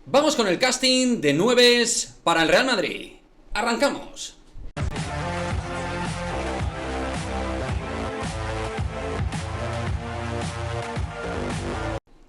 Vamos con el casting de nueves para el Real Madrid. ¡Arrancamos!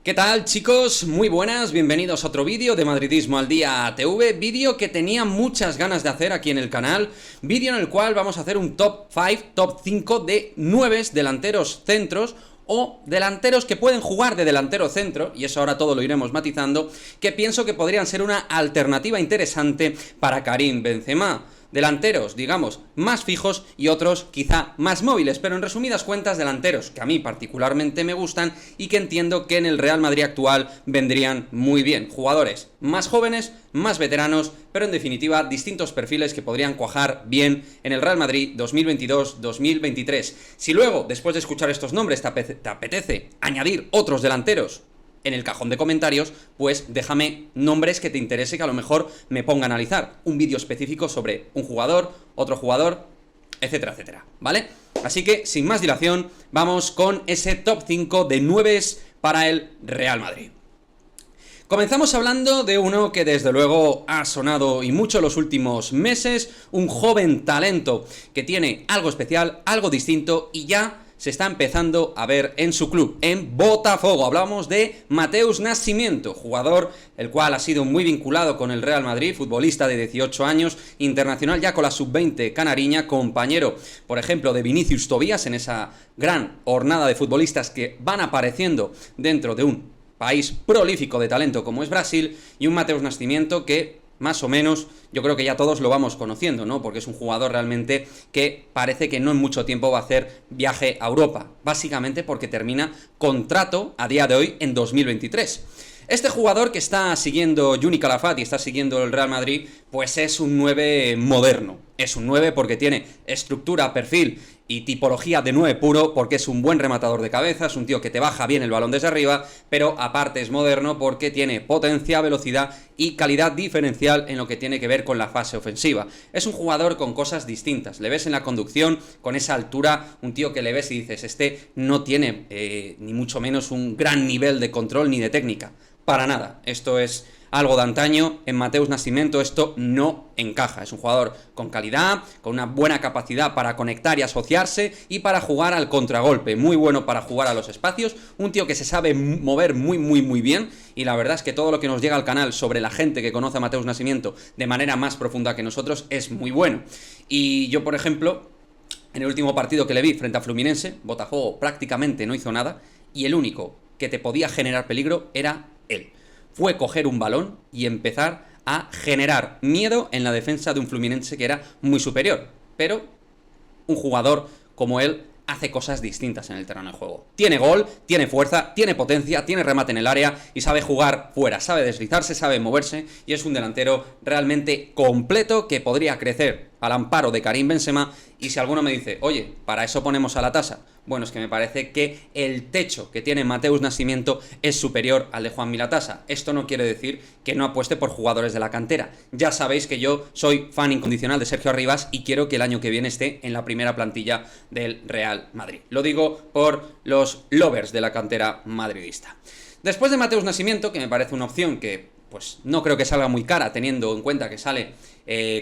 ¿Qué tal, chicos? Muy buenas, bienvenidos a otro vídeo de Madridismo al Día TV, vídeo que tenía muchas ganas de hacer aquí en el canal, vídeo en el cual vamos a hacer un top 5, top 5 de nueves delanteros centros o delanteros que pueden jugar de delantero centro, y eso ahora todo lo iremos matizando, que pienso que podrían ser una alternativa interesante para Karim Benzema. Delanteros, digamos, más fijos y otros quizá más móviles, pero en resumidas cuentas delanteros que a mí particularmente me gustan y que entiendo que en el Real Madrid actual vendrían muy bien. Jugadores más jóvenes, más veteranos, pero en definitiva distintos perfiles que podrían cuajar bien en el Real Madrid 2022-2023. Si luego, después de escuchar estos nombres, te apetece añadir otros delanteros en el cajón de comentarios, pues déjame nombres que te interese, que a lo mejor me ponga a analizar un vídeo específico sobre un jugador, otro jugador, etcétera, etcétera, ¿vale? Así que, sin más dilación, vamos con ese top 5 de nueves para el Real Madrid. Comenzamos hablando de uno que desde luego ha sonado y mucho los últimos meses, un joven talento que tiene algo especial, algo distinto y ya se está empezando a ver en su club, en Botafogo. Hablamos de Mateus Nascimento, jugador el cual ha sido muy vinculado con el Real Madrid, futbolista de 18 años, internacional ya con la sub-20 canariña, compañero, por ejemplo, de Vinicius Tobías en esa gran hornada de futbolistas que van apareciendo dentro de un país prolífico de talento como es Brasil, y un Mateus Nascimento que más o menos, yo creo que ya todos lo vamos conociendo, ¿no? Porque es un jugador realmente que parece que no en mucho tiempo va a hacer viaje a Europa, básicamente porque termina contrato a día de hoy en 2023. Este jugador que está siguiendo Juni Calafat y está siguiendo el Real Madrid, pues es un 9 moderno. Es un 9 porque tiene estructura, perfil y tipología de 9 puro, porque es un buen rematador de cabeza, es un tío que te baja bien el balón desde arriba, pero aparte es moderno porque tiene potencia, velocidad y calidad diferencial en lo que tiene que ver con la fase ofensiva. Es un jugador con cosas distintas, le ves en la conducción, con esa altura, un tío que le ves y dices, este no tiene ni mucho menos un gran nivel de control ni de técnica. Para nada, esto es algo de antaño, en Mateus Nascimento esto no encaja, es un jugador con calidad, con una buena capacidad para conectar y asociarse y para jugar al contragolpe, muy bueno para jugar a los espacios, un tío que se sabe mover muy bien, y la verdad es que todo lo que nos llega al canal sobre la gente que conoce a Mateus Nascimento de manera más profunda que nosotros es muy bueno. Y yo, por ejemplo, en el último partido que le vi frente a Fluminense, Botafogo prácticamente no hizo nada, y el único que te podía generar peligro era él. Fue coger un balón y empezar a generar miedo en la defensa de un Fluminense que era muy superior. Pero un jugador como él hace cosas distintas en el terreno de juego. Tiene gol, tiene fuerza, tiene potencia, tiene remate en el área y sabe jugar fuera, sabe deslizarse, sabe moverse, y es un delantero realmente completo que podría crecer al amparo de Karim Benzema. Y si alguno me dice, oye, para eso ponemos a la tasa, bueno, es que me parece que el techo que tiene Mateus Nascimento es superior al de Juanmi Latasa. Esto no quiere decir que no apueste por jugadores de la cantera. Ya sabéis que yo soy fan incondicional de Sergio Arribas y quiero que el año que viene esté en la primera plantilla del Real Madrid. Lo digo por los lovers de la cantera madridista. Después de Mateus Nascimento, que me parece una opción que pues no creo que salga muy cara, teniendo en cuenta que sale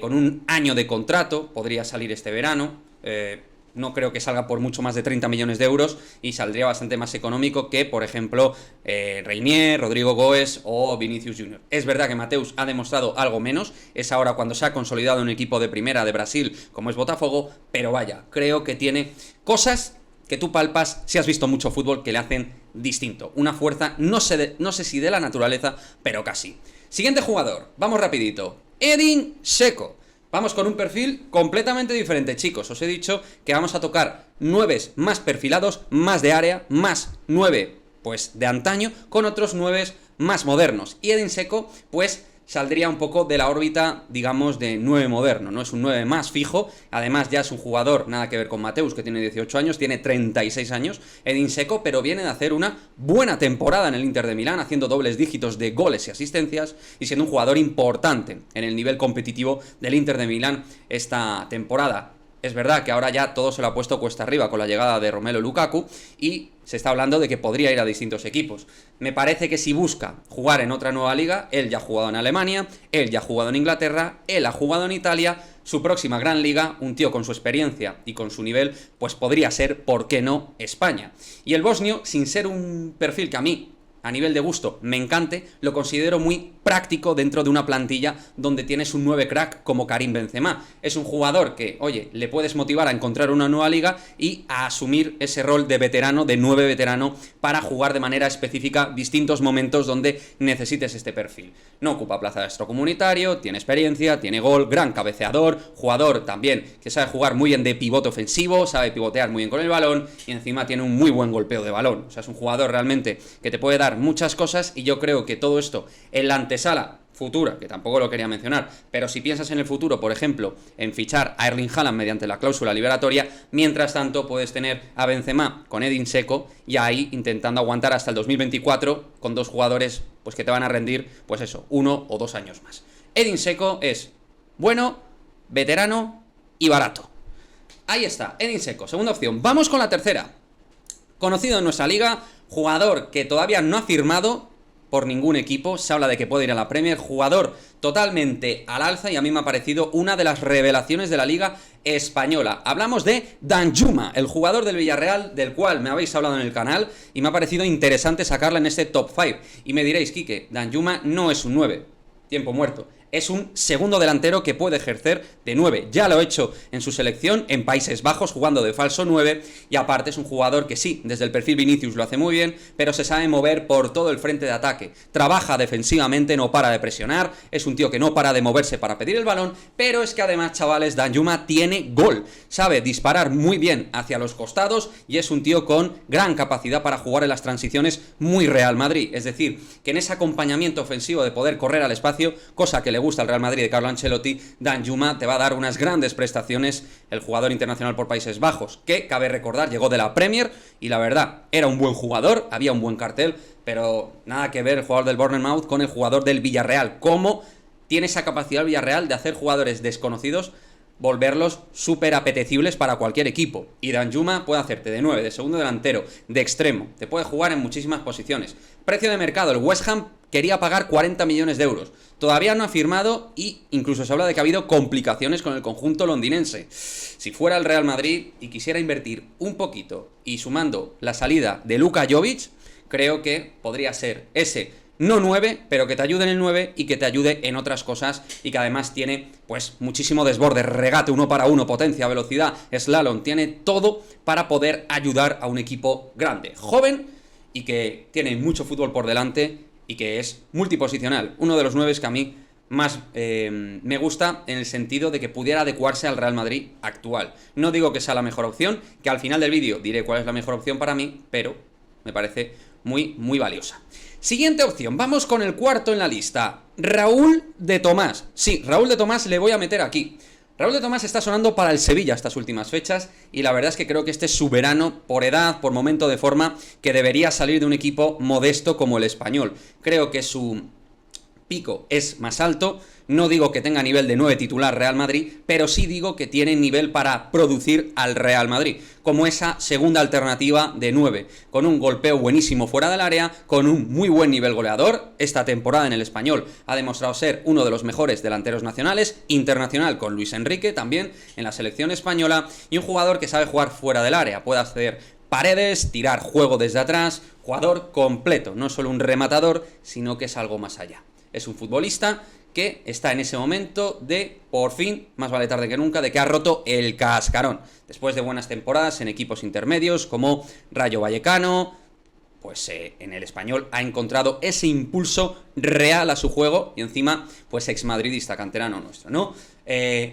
con un año de contrato, podría salir este verano, no creo que salga por mucho más de 30 millones de euros y saldría bastante más económico que, por ejemplo, Reinier, Rodrigo Goes o Vinicius Junior. Es verdad que Mateus ha demostrado algo menos, es ahora cuando se ha consolidado en un equipo de primera de Brasil como es Botafogo, pero vaya, creo que tiene cosas que tú palpas si has visto mucho fútbol que le hacen distinto. Una fuerza, no sé si de la naturaleza, pero casi. Siguiente jugador, vamos rapidito. Edin Dzeko. Vamos con un perfil completamente diferente, chicos. Os he dicho que vamos a tocar 9 más perfilados, más de área, más 9 pues de antaño, con otros 9 más modernos. Y Edin Dzeko pues saldría un poco de la órbita, digamos, de 9 moderno, ¿no? Es un 9 más fijo, además ya es un jugador, nada que ver con Mateus, que tiene 18 años, tiene 36 años, Edin Dzeko, pero viene de hacer una buena temporada en el Inter de Milán, haciendo dobles dígitos de goles y asistencias, y siendo un jugador importante en el nivel competitivo del Inter de Milán esta temporada. Es verdad que ahora ya todo se lo ha puesto cuesta arriba con la llegada de Romelu Lukaku y se está hablando de que podría ir a distintos equipos. Me parece que si busca jugar en otra nueva liga, él ya ha jugado en Alemania, él ya ha jugado en Inglaterra, él ha jugado en Italia, su próxima gran liga, un tío con su experiencia y con su nivel, pues podría ser, ¿por qué no?, España. Y el bosnio, sin ser un perfil que a mí, a nivel de gusto, me encante, lo considero muy práctico dentro de una plantilla donde tienes un 9 crack como Karim Benzema. Es un jugador que, oye, le puedes motivar a encontrar una nueva liga y a asumir ese rol de veterano, de 9 veterano, para jugar de manera específica distintos momentos donde necesites este perfil. No ocupa plaza de extracomunitario, tiene experiencia, tiene gol, gran cabeceador, jugador también que sabe jugar muy bien de pivote ofensivo, sabe pivotear muy bien con el balón y encima tiene un muy buen golpeo de balón. O sea, es un jugador realmente que te puede dar muchas cosas y yo creo que todo esto en la antesala futura, que tampoco lo quería mencionar, pero si piensas en el futuro, por ejemplo, en fichar a Erling Haaland mediante la cláusula liberatoria, mientras tanto puedes tener a Benzema con Edin Dzeko y ahí intentando aguantar hasta el 2024 con dos jugadores pues que te van a rendir, pues eso, 1 o 2 años más. Edin Dzeko es bueno, veterano y barato. Ahí está, Edin Dzeko, segunda opción. Vamos con la tercera. Conocido en nuestra liga, jugador que todavía no ha firmado por ningún equipo, se habla de que puede ir a la Premier, jugador totalmente al alza y a mí me ha parecido una de las revelaciones de la liga española. Hablamos de Danjuma, el jugador del Villarreal, del cual me habéis hablado en el canal y me ha parecido interesante sacarla en este top 5. Y me diréis, Quique, Danjuma no es un 9, tiempo muerto. Es un segundo delantero que puede ejercer de 9. Ya lo ha hecho en su selección en Países Bajos jugando de falso 9 y aparte es un jugador que sí, desde el perfil Vinicius lo hace muy bien, pero se sabe mover por todo el frente de ataque. Trabaja defensivamente, no para de presionar, es un tío que no para de moverse para pedir el balón, pero es que además, chavales, Danjuma tiene gol. Sabe disparar muy bien hacia los costados y es un tío con gran capacidad para jugar en las transiciones muy Real Madrid. Es decir, que en ese acompañamiento ofensivo de poder correr al espacio, cosa que le gusta al Real Madrid de Carlo Ancelotti, Danjuma te va a dar unas grandes prestaciones, el jugador internacional por Países Bajos, que, cabe recordar, llegó de la Premier y la verdad, era un buen jugador, había un buen cartel, pero nada que ver el jugador del Bournemouth con el jugador del Villarreal. Cómo tiene esa capacidad el Villarreal de hacer jugadores desconocidos volverlos súper apetecibles para cualquier equipo. Y Danjuma puede hacerte de 9, de segundo delantero, de extremo. Te puede jugar en muchísimas posiciones. Precio de mercado, el West Ham quería pagar 40 millones de euros. Todavía no ha firmado y incluso se habla de que ha habido complicaciones con el conjunto londinense. Si fuera el Real Madrid y quisiera invertir un poquito y sumando la salida de Luka Jovic, creo que podría ser ese no 9, pero que te ayude en el 9 y que te ayude en otras cosas y que además tiene pues muchísimo desborde, regate 1 para 1, potencia, velocidad, slalom, tiene todo para poder ayudar a un equipo grande, joven y que tiene mucho fútbol por delante y que es multiposicional, uno de los 9 que a mí más me gusta en el sentido de que pudiera adecuarse al Real Madrid actual. No digo que sea la mejor opción, que al final del vídeo diré cuál es la mejor opción para mí, pero me parece muy, muy valiosa. Siguiente opción, vamos con el cuarto en la lista, Raúl de Tomás. Sí, Raúl de Tomás le voy a meter aquí. Raúl de Tomás está sonando para el Sevilla estas últimas fechas y la verdad es que creo que este es su verano por edad, por momento de forma, que debería salir de un equipo modesto como el Español. Creo que su pico es más alto, no digo que tenga nivel de 9 titular Real Madrid, pero sí digo que tiene nivel para producir al Real Madrid, como esa segunda alternativa de 9, con un golpeo buenísimo fuera del área, con un muy buen nivel goleador. Esta temporada en el Español ha demostrado ser uno de los mejores delanteros nacionales, internacional con Luis Enrique también en la selección española, y un jugador que sabe jugar fuera del área, puede hacer paredes, tirar juego desde atrás, jugador completo, no solo un rematador, sino que es algo más allá. Es un futbolista que está en ese momento de, por fin, más vale tarde que nunca, de que ha roto el cascarón. Después de buenas temporadas en equipos intermedios como Rayo Vallecano, pues en el Español ha encontrado ese impulso real a su juego y encima, pues exmadridista, canterano nuestro, ¿no?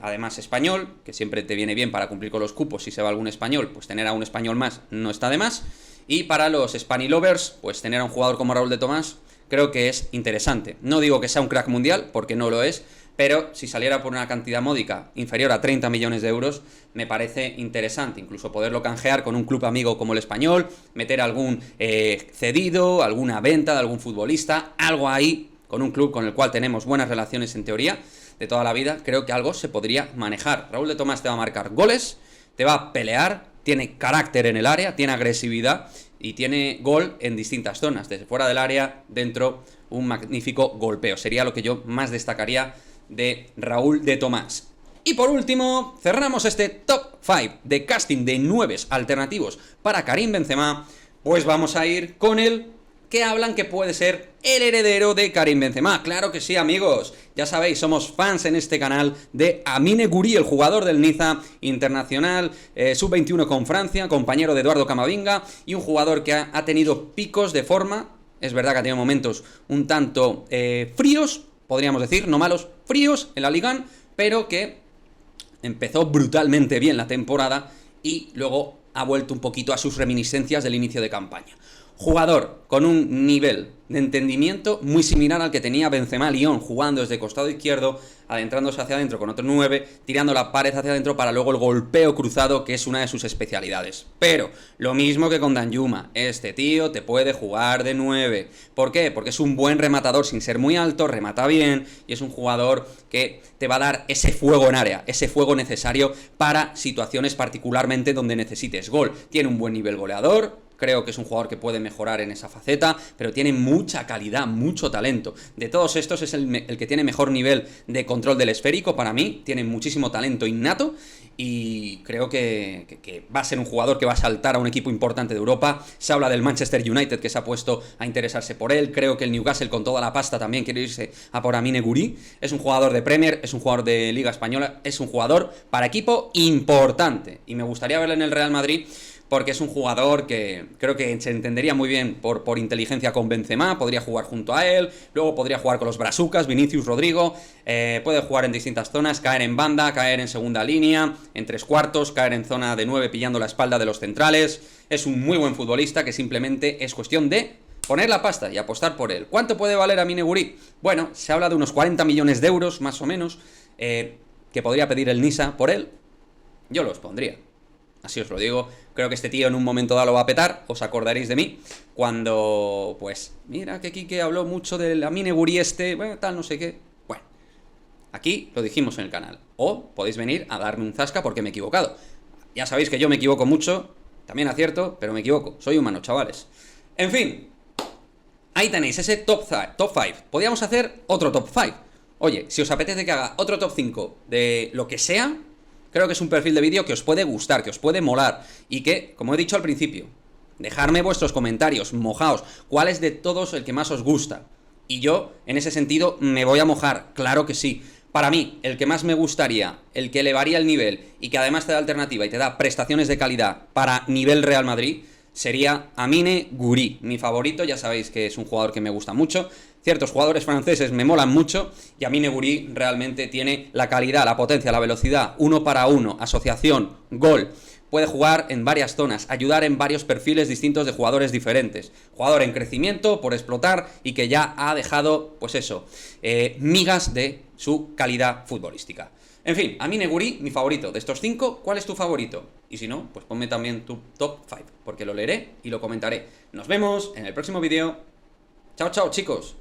Además español, que siempre te viene bien para cumplir con los cupos si se va algún español, pues tener a un español más no está de más. Y para los Spanilovers, pues tener a un jugador como Raúl de Tomás creo que es interesante. No digo que sea un crack mundial, porque no lo es, pero si saliera por una cantidad módica inferior a 30 millones de euros, me parece interesante. Incluso poderlo canjear con un club amigo como el Español, meter algún cedido, alguna venta de algún futbolista, algo ahí con un club con el cual tenemos buenas relaciones en teoría de toda la vida, creo que algo se podría manejar. Raúl de Tomás te va a marcar goles, te va a pelear, tiene carácter en el área, tiene agresividad y tiene gol en distintas zonas, desde fuera del área, dentro, un magnífico golpeo. Sería lo que yo más destacaría de Raúl de Tomás. Y por último, cerramos este top 5 de casting de 9 alternativos para Karim Benzema, pues vamos a ir con el que hablan que puede ser el heredero de Karim Benzema. Claro que sí, amigos, ya sabéis, somos fans en este canal de Amine Gouiri, el jugador del Niza, internacional, sub-21 con Francia, compañero de Eduardo Camavinga, y un jugador que ha tenido picos de forma, es verdad que ha tenido momentos un tanto fríos, podríamos decir, no malos, fríos en la Liga, pero que empezó brutalmente bien la temporada y luego ha vuelto un poquito a sus reminiscencias del inicio de campaña. Jugador con un nivel de entendimiento muy similar al que tenía Benzema Lyon, jugando desde costado izquierdo, adentrándose hacia adentro con otro 9, tirando la pared hacia adentro para luego el golpeo cruzado, que es una de sus especialidades. Pero, lo mismo que con Danjuma, este tío te puede jugar de 9. ¿Por qué? Porque es un buen rematador sin ser muy alto, remata bien, y es un jugador que te va a dar ese fuego en área, ese fuego necesario para situaciones particularmente donde necesites gol. Tiene un buen nivel goleador, creo que es un jugador que puede mejorar en esa faceta, pero tiene mucha calidad, mucho talento. De todos estos es el que tiene mejor nivel de control del esférico para mí, tiene muchísimo talento innato y creo que va a ser un jugador que va a saltar a un equipo importante de Europa. Se habla del Manchester United, que se ha puesto a interesarse por él. Creo que el Newcastle, con toda la pasta, también quiere irse a por Amine Gouiri. Es un jugador de Premier, es un jugador de Liga Española, es un jugador para equipo importante. Y me gustaría verlo en el Real Madrid, porque es un jugador que creo que se entendería muy bien por inteligencia con Benzema, podría jugar junto a él, luego podría jugar con los brazucas, Vinicius, Rodrigo, puede jugar en distintas zonas, caer en banda, caer en segunda línea, en tres cuartos, caer en zona de 9 pillando la espalda de los centrales. Es un muy buen futbolista que simplemente es cuestión de poner la pasta y apostar por él. ¿Cuánto puede valer Amine Gouiri? Bueno, se habla de unos 40 millones de euros, más o menos, que podría pedir el Niza por él. Yo los pondría. Así os lo digo, creo que este tío en un momento dado lo va a petar, os acordaréis de mí, cuando, pues, mira que Quique habló mucho del Amine Gouiri bueno, tal, no sé qué. Bueno, aquí lo dijimos en el canal, o podéis venir a darme un zasca porque me he equivocado. Ya sabéis que yo me equivoco mucho, también acierto, pero me equivoco, soy humano, chavales. En fin, ahí tenéis ese top 5, podríamos hacer otro top 5. Oye, si os apetece que haga otro top 5 de lo que sea, creo que es un perfil de vídeo que os puede gustar, que os puede molar y que, como he dicho al principio, dejadme vuestros comentarios, mojaos, cuál es de todos el que más os gusta. Y yo, en ese sentido, me voy a mojar, claro que sí. Para mí, el que más me gustaría, el que elevaría el nivel y que además te da alternativa y te da prestaciones de calidad para nivel Real Madrid, sería Amine Gouiri, mi favorito. Ya sabéis que es un jugador que me gusta mucho. Ciertos jugadores franceses me molan mucho y Amine Gouiri realmente tiene la calidad, la potencia, la velocidad, uno para uno, asociación, gol. Puede jugar en varias zonas, ayudar en varios perfiles distintos de jugadores diferentes. Jugador en crecimiento, por explotar y que ya ha dejado, pues eso, migas de su calidad futbolística. En fin, Amine Gouiri, mi favorito. De estos 5, ¿cuál es tu favorito? Y si no, pues ponme también tu top 5, porque lo leeré y lo comentaré. Nos vemos en el próximo vídeo. Chao, chao, chicos.